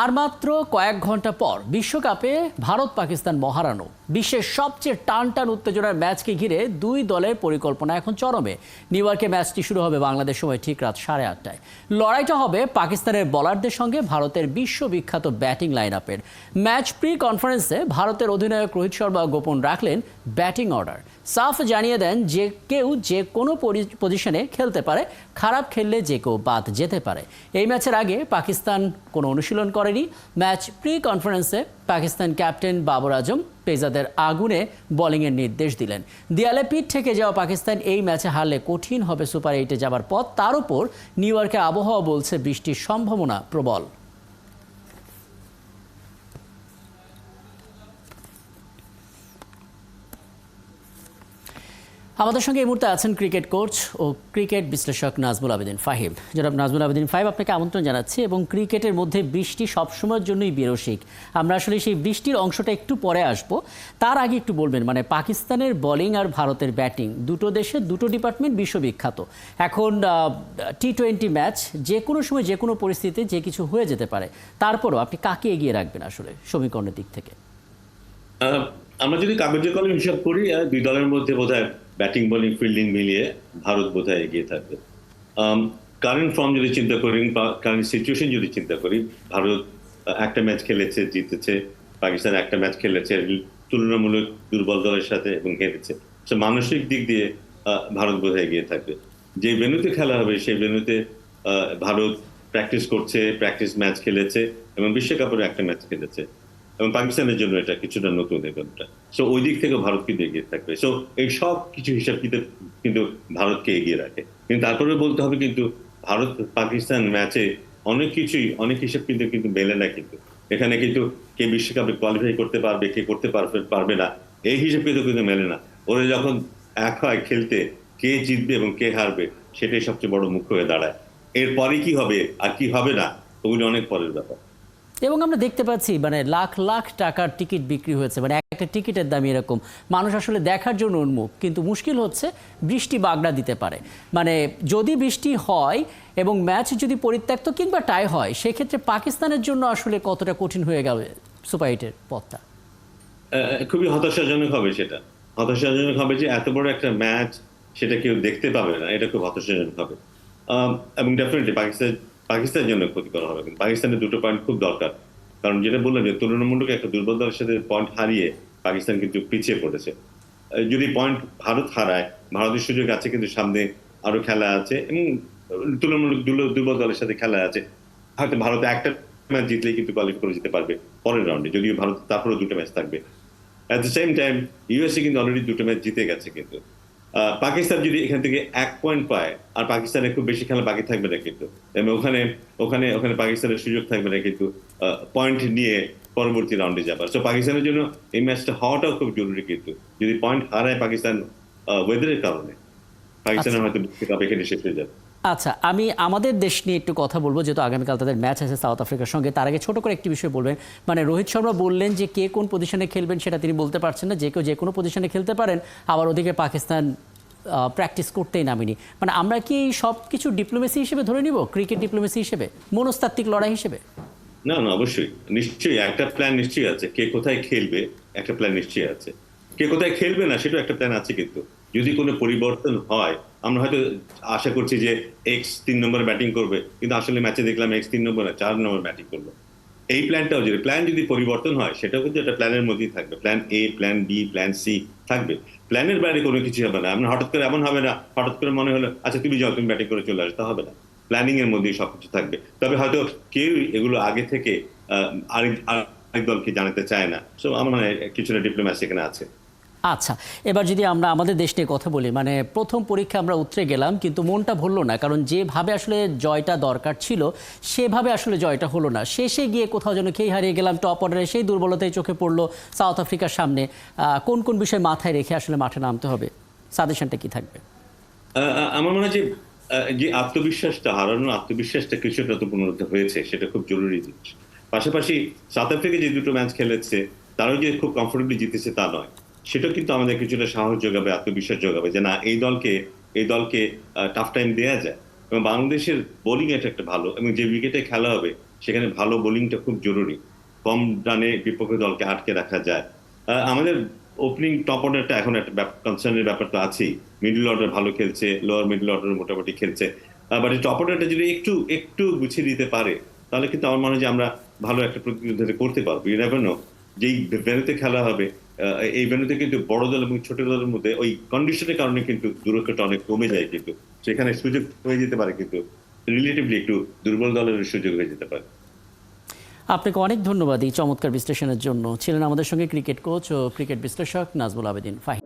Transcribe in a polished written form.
আর মাত্র কয়েক ঘন্টা পর বিশ্বকাপে ভারত পাকিস্তান মহারানো বিশ্বের সবচেয়ে টান টান উত্তেজনার ম্যাচকে ঘিরে দুই দলের পরিকল্পনা এখন চরমে। নিউ ইয়র্কে ম্যাচটি শুরু হবে বাংলাদেশ সময় ঠিক রাত 8:30টায়। লড়াইটা হবে পাকিস্তানের বোলারদের সঙ্গে ভারতের বিশ্ববিখ্যাত ব্যাটিং লাইন আপের। ম্যাচ প্রি কনফারেন্সে ভারতের অধিনায়ক রোহিত শর্মা গোপন রাখলেন ব্যাটিং অর্ডার। সাফ জানিয়ে দেন যে কেউ যে কোনো পজিশনে খেলতে পারে, খারাপ খেললে যে কেউ বাদ যেতে পারে। এই ম্যাচের আগে পাকিস্তান কোনো অনুশীলন করেনি। ম্যাচ প্রি কনফারেন্সে পাকিস্তান ক্যাপ্টেন বাবর আজম পেসারদের আগুনে বোলিংয়ের নির্দেশ দিলেন। দেয়ালে পিঠ থেকে যাওয়া পাকিস্তান এই ম্যাচে হারলে কঠিন হবে সুপার 8-এ যাবার পথ। তার উপর নিউ ইয়র্কে আবহাওয়া বলছে বৃষ্টির সম্ভাবনা প্রবল। আমাদের সঙ্গে এই মুহূর্তে আছেন ক্রিকেট কোচ ও ক্রিকেট বিশ্লেষক নাজমুল আবেদিন ফাহিম। জনাব নাজমুল আবেদিন ফাহিম, আপনাকে আমন্ত্রণ জানাচ্ছি। এবং ক্রিকেটের মধ্যে বৃষ্টি সবসময়ের জন্যই বিরসিক। আমরা আসলে সেই বৃষ্টির অংশটা একটু পরে আসব। তার আগে একটু বলবেন, মানে পাকিস্তানের বোলিং আর ভারতের ব্যাটিং, দুটো দেশের দুটো ডিপার্টমেন্ট বিশ্ববিখ্যাত। এখন টি-20 ম্যাচ, যে কোনো সময় যে কোনো পরিস্থিতিতে যে কিছু হয়ে যেতে পারে। তারপরও আপনি কাকে এগিয়ে রাখবেন আসলে সমীকরণের দিক থেকে? আমরা যদি কাগজে কলমে হিসাব করি, দুই দলের মধ্যে বোধহয় ব্যাটিং বোলিং ফিল্ডিং মিলিয়ে ভারত বোধহয় এগিয়ে থাকবে। কারেন্ট ফর্ম যদি চিন্তা করি বা কারেন্ট সিচুয়েশন যদি চিন্তা করি, ভারত একটা ম্যাচ খেলেছে, জিতেছে। পাকিস্তান একটা ম্যাচ খেলেছে তুলনামূলক দুর্বল দলের সাথে এবং হেরেছে। মানসিক দিক দিয়ে ভারত বোধহয় এগিয়ে থাকবে। যে ভেন্যুতে খেলা হবে সেই ভেন্যুতে ভারত প্র্যাকটিস করছে, প্র্যাকটিস ম্যাচ খেলেছে এবং বিশ্বকাপের একটা ম্যাচ খেলেছে। এবং পাকিস্তানের জন্য এটা কিছুটা নতুন ইভেন্টটা। সো ওই দিক থেকে ভারত কিন্তু এগিয়ে থাকবে। সো এই সব কিছু হিসাব কিন্তু ভারতকে এগিয়ে রাখে। কিন্তু তারপরে বলতে হবে কিন্তু ভারত পাকিস্তান ম্যাচে অনেক হিসাব কিন্তু মেলে না। কিন্তু এখানে কিন্তু কে বিশ্বকাপে কোয়ালিফাই করতে পারবে, কে করতে পারবে না, এই হিসাব কিন্তু মেলে না। ওরা যখন এক হয় খেলতে, কে জিতবে এবং কে হারবে সেটাই সবচেয়ে বড় মুখ্য হয়ে দাঁড়ায়। এরপরে কি হবে আর কি হবে না ওগুলো অনেক পরের ব্যাপার। এবং আমরা দেখতে পাচ্ছি মানে লাখ লাখ টাকার টিকিট বিক্রি হয়েছে, মানে একটা টিকিটের দাম এরকম। মানুষ আসলে দেখার জন্য উন্মুখ, কিন্তু মুশকিল হচ্ছে বৃষ্টি বাগড়া দিতে পারে। মানে যদি বৃষ্টি হয় এবং ম্যাচ যদি পরিত্যক্ত কিংবা টাই হয়, সেক্ষেত্রে পাকিস্তানের জন্য আসলে কতটা কঠিন হয়ে গেল সুপার 8-এর পথটা। খুবই হতাশাজনক হবে। সেটা হতাশাজনক হবে যে এত বড় একটা ম্যাচ সেটা কেউ দেখতে পাবে না। এটা খুব হতাশাজনক হবে এবং ডেফিনেটলি পাকিস্তানের জন্য ক্ষতিকর হবে। কিন্তু পাকিস্তানের দুটো পয়েন্ট খুব দরকার। কারণ যেটা বললাম যে তুলনামূলক একটা দুর্বল দলের সাথে পয়েন্ট হারিয়ে পাকিস্তান কিন্তু পিছিয়ে পড়েছে। যদি পয়েন্ট ভারত হারায়, ভারতের সুযোগ আছে কিন্তু সামনে আরো খেলা আছে এবং তুলনামূলক দুর্বল দলের সাথে খেলা আছে। হয়তো ভারত একটা ম্যাচ জিতলেই কিন্তু কোয়ালিফাই করে যেতে পারবে পরের রাউন্ডে, যদিও ভারত তারপরেও দুটো ম্যাচ থাকবে। At the same time USA কিন্তু অলরেডি দুটো ম্যাচ জিতে গেছে। কিন্তু পাকিস্তান যদি এখান থেকে 1 পয়েন্ট পায়, আর পাকিস্তানের খুব বেশি খেলা বাকি থাকবে না কিন্তু, এবং ওখানে পাকিস্তানের সুযোগ থাকবে না কিন্তু পয়েন্ট নিয়ে পরবর্তী রাউন্ডে যাবার। তো পাকিস্তানের জন্য এই ম্যাচটা হওয়াটাও খুব জরুরি। কিন্তু যদি পয়েন্ট হারায় পাকিস্তান ওয়েদারের কারণে, পাকিস্তানের হয়তো বিশ্বকাপ এখানে শেষ হয়ে যাবে। আচ্ছা, আমি আমাদের দেশ নিয়ে একটু কথা বলবো, যেহেতু আগামীকাল তাদের ম্যাচ আছে সাউথ আফ্রিকার সঙ্গে। তার আগে ছোট করে একটি বিষয় বলবেন। মানে রোহিত শর্মা বললেন যে কে কোন পজিশনে খেলবেন সেটা তিনি বলতে পারছেন না। যে কেউ যে কোনো পজিশনে খেলতে পারেন, আবার ওদিকে পাকিস্তান প্র্যাকটিস করতেই নামেনি। মানে আমরা কি সব কিছু ডিপ্লোমেসি হিসেবে ধরে নিব, ক্রিকেট ডিপ্লোমেসি হিসেবে, মনস্তাত্ত্বিক লড়াই হিসেবে? না, অবশ্যই, নিশ্চয়ই একটা প্ল্যান নিশ্চয়ই আছে। কে কোথায় খেলবে একটা প্ল্যান নিশ্চয়ই আছে। কে কোথায় খেলবে না সেটাও একটা প্ল্যান আছে। কিন্তু যদি কোনো পরিবর্তন হয়, আমরা হয়তো আশা করছি যে এক্স 3 নম্বরে ব্যাটিং করবে, কিন্তু আসলে ম্যাচে দেখলাম এক্স 3 নম্বর না 4 নম্বর ব্যাটিং করলো। এই প্ল্যানটাও যদি পরিবর্তন হয়, সেটাও কিন্তু একটা প্ল্যানের মধ্যেই থাকবে। Plan A, plan B, plan C থাকবে। প্ল্যানের বাইরে কোনো কিছু হবে না। আমরা হঠাৎ করে এমন হবে না, হঠাৎ করে মনে হলো আচ্ছা তুমি যাও, তুমি ব্যাটিং করে চলে আসতে হবে না। প্ল্যানিং এর মধ্যেই সবকিছু থাকবে। তবে হয়তো কেউ এগুলো আগে থেকে আরেক দলকে জানাতে চায় না। সো আমার মনে হয় কিছুটা ডিপ্লোম্যাসি এখানে আছে। আচ্ছা, এবার যদি আমরা আমাদের দেশ নিয়ে কথা বলি, মানে প্রথম পরীক্ষা আমরা উতরে গেলাম, কিন্তু মনটা ভরল না। কারণ যেভাবে আসলে জয়টা দরকার ছিল সেভাবে আসলে জয়টা হলো না। শেষে গিয়ে কোথাও যেন খেই হারিয়ে গেলাম। টপ অর্ডারে সেই দুর্বলতাই চোখে পড়লো সাউথ আফ্রিকার সামনে। কোন কোন বিষয় মাথায় রেখে আসলে মাঠে নামতে হবে, সাজেশনটা কি থাকবে? আমার মনে হয় যে হারানোর আত্মবিশ্বাসটা কিছুটা তো পুনরুদ্ধার হয়েছে, সেটা খুব জরুরি জিনিস। পাশাপাশি সাউথ আফ্রিকা যে দুটো ম্যাচ খেলেছে তারাও যে খুব কমফোর্টেবলি জিতেছে তা নয়। সেটা কিন্তু আমাদের কিছুটা সাহস যোগাবে, আত্মবিশ্বাস যোগাবে যে না, এই দলকে টাফ টাইম দেওয়া যায়। এবং বাংলাদেশের বোলিং এটা একটা ভালো, এবং যে উইকেটে খেলা হবে সেখানে ভালো বোলিংটা খুব জরুরি। কম রানে বিপক্ষ দলকে আটকে রাখা যায়। আমাদের ওপেনিং টপ অর্ডারটা এখন একটা কনসার্নের ব্যাপার তো আছেই। মিডল অর্ডার ভালো খেলছে, লোয়ার মিডল অর্ডার মোটামুটি খেলছে, বাট এই টপ অর্ডারটা যদি একটু একটু গুছিয়ে দিতে পারে তাহলে কিন্তু আমার মনে হয় যে আমরা ভালো একটা প্রতিযোগিতা করতে পারবো। ইউ নেভার নো, যেই ভেন্যুতে খেলা হবে এই ভেন্যুতে কিন্তু বড় দল এবং ছোট দলের মধ্যে ওই কন্ডিশনের কারণে কিন্তু দূরত্বটা অনেক কমে যায়, কিন্তু সেখানে সুযোগ হয়ে যেতে পারে, কিন্তু রিলেটিভলি একটু দুর্বল দলের সুযোগ হয়ে যেতে পারে। আপনাকে অনেক ধন্যবাদ এই চমৎকার বিশ্লেষণের জন্য। ছিলেন আমাদের সঙ্গে ক্রিকেট কোচ ও ক্রিকেট বিশ্লেষক নাজমুল আবেদিন ফাহিম।